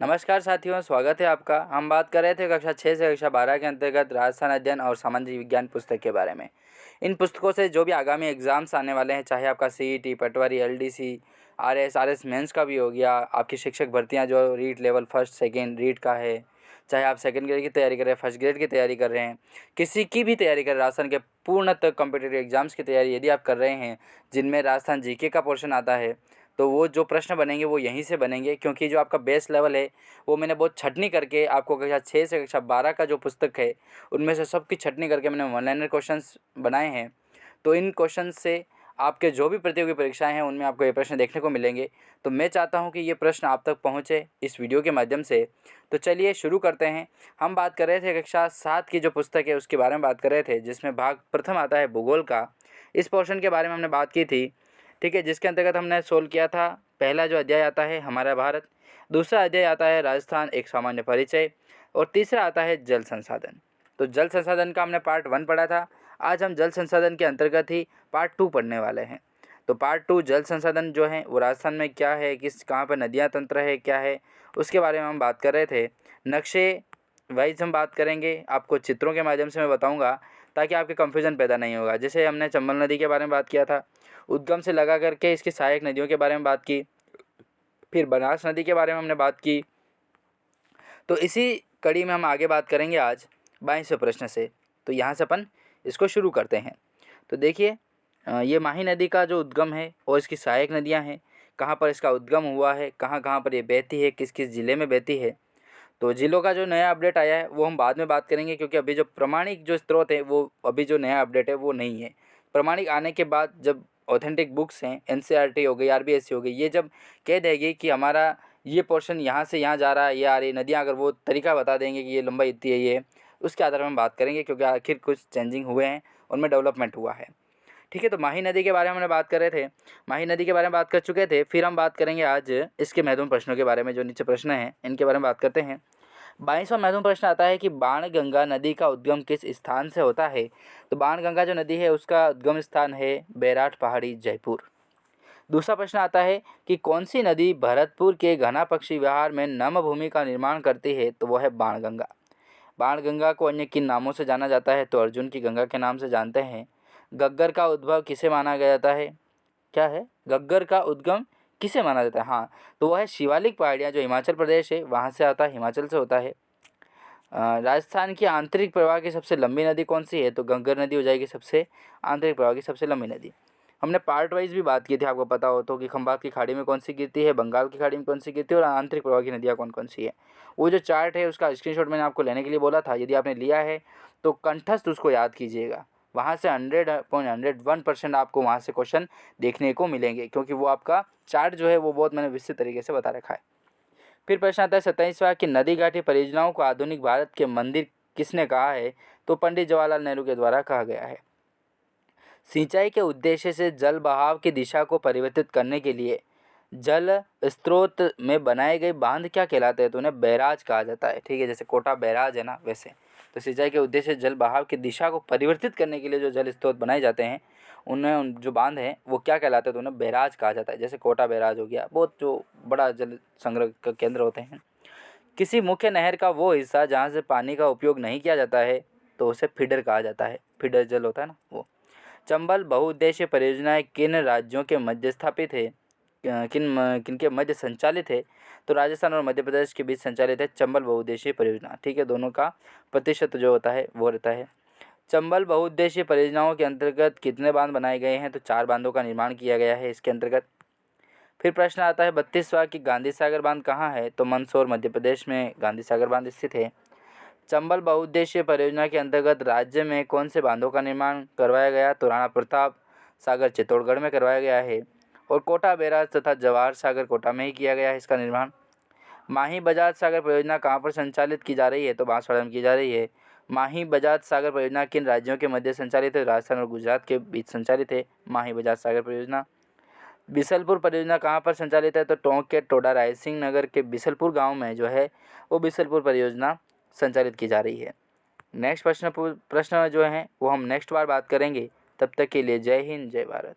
नमस्कार साथियों, स्वागत है आपका। हम बात कर रहे थे कक्षा 6 से कक्षा 12 के अंतर्गत राजस्थान अध्ययन और सामाजिक विज्ञान पुस्तक के बारे में। इन पुस्तकों से जो भी आगामी एग्जाम्स आने वाले हैं, चाहे आपका CET, patwari, LDC, RS mains का भी हो गया, आपकी शिक्षक भर्तियां जो REET level first second REET का है, चाहे आप सेकेंड ग्रेड की तैयारी कर रहे हैं, फर्स्ट ग्रेड की तैयारी कर रहे हैं, किसी की भी तैयारी कर रहे हैं, राजस्थान के पूर्णतः कॉम्पिटिटिव एग्जाम्स की तैयारी यदि आप कर रहे हैं जिनमें राजस्थान जीके का पोर्शन आता है, तो वो जो प्रश्न बनेंगे वो यहीं से बनेंगे। क्योंकि जो आपका बेस लेवल है वो मैंने बहुत छटनी करके आपको कक्षा 6 से कक्षा 12 का जो पुस्तक है उनमें से सबकी छटनी करके मैंने वन लाइनर क्वेश्चंस बनाए हैं। तो इन क्वेश्चन से आपके जो भी प्रतियोगी परीक्षाएं हैं उनमें आपको ये प्रश्न देखने को मिलेंगे। तो मैं चाहता हूं कि ये प्रश्न आप तक पहुंचे इस वीडियो के माध्यम से। तो चलिए शुरू करते हैं। हम बात कर रहे थे कक्षा 7 की जो पुस्तक है उसके बारे में बात कर रहे थे, जिसमें भाग प्रथम आता है भूगोल का। इस पोर्शन के बारे में हमने बात की थी, ठीक है, जिसके अंतर्गत हमने सोल्व किया था। पहला जो अध्याय आता है हमारा भारत, दूसरा अध्याय आता है राजस्थान एक सामान्य परिचय, और तीसरा आता है जल संसाधन। तो जल संसाधन का हमने पार्ट 1 पढ़ा था। आज हम जल संसाधन के अंतर्गत ही पार्ट 2 पढ़ने वाले हैं। तो पार्ट 2 जल संसाधन जो है वो राजस्थान में क्या है, किस कहाँ पर नदियाँ तंत्र है, क्या है, उसके बारे में हम बात कर रहे थे। नक्शे वाइज हम बात करेंगे, आपको चित्रों के माध्यम से मैं बताऊंगा ताकि आपके कन्फ्यूज़न पैदा नहीं होगा। जैसे हमने चंबल नदी के बारे में बात किया था, उद्गम से लगा करके इसकी सहायक नदियों के बारे में बात की, फिर बनास नदी के बारे में हमने बात की। तो इसी कड़ी में हम आगे बात करेंगे आज 22वें प्रश्न से। तो यहाँ से अपन इसको शुरू करते हैं। तो देखिए, ये माही नदी का जो उद्गम है और इसकी सहायक नदियाँ हैं, कहाँ पर इसका उद्गम हुआ है, कहाँ कहाँ पर ये बहती है, किस किस ज़िले में बहती है। तो जिलों का जो नया अपडेट आया है वो हम बाद में बात करेंगे, क्योंकि अभी जो प्रमाणिक जो स्रोत है वो अभी जो नया अपडेट है वो नहीं है। प्रमाणिक आने के बाद जब ऑथेंटिक बुक्स हैं, एनसीईआरटी हो गई, आरबीएससी हो गई, ये जब कह देगी कि हमारा ये पोर्शन यहाँ से यहाँ जा रहा है, ये आ रही नदियाँ, अगर वो तरीका बता देंगे कि ये लंबाई इतनी है, ये उसके आधार पर हम बात करेंगे, क्योंकि आखिर कुछ चेंजिंग हुए हैं, उनमें डेवलपमेंट हुआ है। ठीक है, तो माही नदी के बारे में हमने बात कर रहे थे, माही नदी के बारे में बात कर चुके थे। फिर हम बात करेंगे आज इसके महत्वपूर्ण प्रश्नों के बारे में। जो नीचे प्रश्न हैं इनके बारे में बात करते हैं। 22वां महत्वपूर्ण प्रश्न आता है कि बाणगंगा नदी का उद्गम किस स्थान से होता है। तो बाणगंगा जो नदी है उसका उद्गम स्थान है बैराट पहाड़ी, जयपुर। दूसरा प्रश्न आता है कि कौन सी नदी भरतपुर के घना पक्षी विहार में नम भूमि का निर्माण करती है। तो वह है बाणगंगा। बाणगंगा को अन्य किन नामों से जाना जाता है। तो अर्जुन की गंगा के नाम से जानते हैं। गग्गर का उद्भव किसे माना गया जाता है। क्या है, गग्गर का उद्गम किसे माना जाता है। हाँ, तो वह है शिवालिक पहाड़ियाँ जो हिमाचल प्रदेश है वहाँ से आता है, हिमाचल से होता है। राजस्थान की आंतरिक प्रवाह की सबसे लंबी नदी कौन सी है। तो गंगर नदी हो जाएगी सबसे आंतरिक प्रवाह की सबसे लंबी नदी। हमने पार्ट वाइज भी बात की थी, आपको पता हो तो, कि खंबात की खाड़ी में कौन सी गिरती है, बंगाल की खाड़ी में कौन सी गिरती है, और आंतरिक प्रवाह की नदियाँ कौन कौन सी है। वो जो चार्ट है उसका स्क्रीनशॉट मैंने आपको लेने के लिए बोला था। यदि आपने लिया है तो कंठस्थ उसको याद कीजिएगा। वहाँ से 100.1% आपको वहाँ से क्वेश्चन देखने को मिलेंगे, क्योंकि वो आपका चार्ट जो है वो बहुत मैंने विस्तृत तरीके से बता रखा है। फिर प्रश्न आता है 27वां कि नदी घाटी परियोजनाओं को आधुनिक भारत के मंदिर किसने कहा है। तो पंडित जवाहरलाल नेहरू के द्वारा कहा गया है। सिंचाई के उद्देश्य से जल बहाव की दिशा को परिवर्तित करने के लिए जल स्रोत में बनाए गए बांध क्या कहलाते हैं। तो उन्हें बैराज कहा जाता है। ठीक है, जैसे कोटा बैराज है ना, वैसे। तो सिंचाई के उद्देश्य से जल बहाव की दिशा को परिवर्तित करने के लिए जो जल स्रोत बनाए जाते हैं उन्हें, जो बांध हैं वो क्या कहलाते हैं। तो उन्हें बैराज कहा जाता है। जैसे कोटा बैराज हो गया, बहुत जो बड़ा जल संग्रह का केंद्र होते हैं। किसी मुख्य नहर का वो हिस्सा जहाँ से पानी का उपयोग नहीं किया जाता है तो उसे फीडर कहा जाता है। फीडर जल होता है ना वो। चंबल बहुउद्देशीय परियोजनाएं किन राज्यों के मध्य स्थापित है, किनके मध्य संचालित है। तो राजस्थान और मध्य प्रदेश के बीच संचालित है चंबल बहुउद्देशीय परियोजना। ठीक है, दोनों का प्रतिशत जो होता है वो रहता है। चंबल बहुउद्देशीय परियोजनाओं के अंतर्गत कितने बांध बनाए गए हैं। तो 4 बांधों का निर्माण किया गया है इसके अंतर्गत। फिर प्रश्न आता है 32वां कि गांधी सागर बांध कहाँ है। तो मंदसौर मध्य प्रदेश में गांधी सागर बांध स्थित है। चंबल बहुउद्देशीय परियोजना के अंतर्गत राज्य में कौन से बांधों का निर्माण करवाया गया। तो राणा प्रताप सागर चित्तौड़गढ़ में करवाया गया है, और कोटा बैराज तथा जवाहर सागर कोटा में ही किया गया है इसका निर्माण। माही बजाज सागर परियोजना कहाँ पर संचालित की जा रही है। तो बांसवाड़ा में की जा रही है। माही बजाज सागर परियोजना किन राज्यों के मध्य संचालित है। राजस्थान और गुजरात के बीच संचालित है माही बजाज सागर परियोजना। बिसलपुर परियोजना कहाँ पर संचालित है। तो टोंक के टोडा रायसिंह नगर के बिसलपुर गांव में जो है वो बिसलपुर परियोजना संचालित की जा रही है। नेक्स्ट प्रश्न जो है वो हम नेक्स्ट बार बात करेंगे। तब तक के लिए जय हिंद, जय भारत।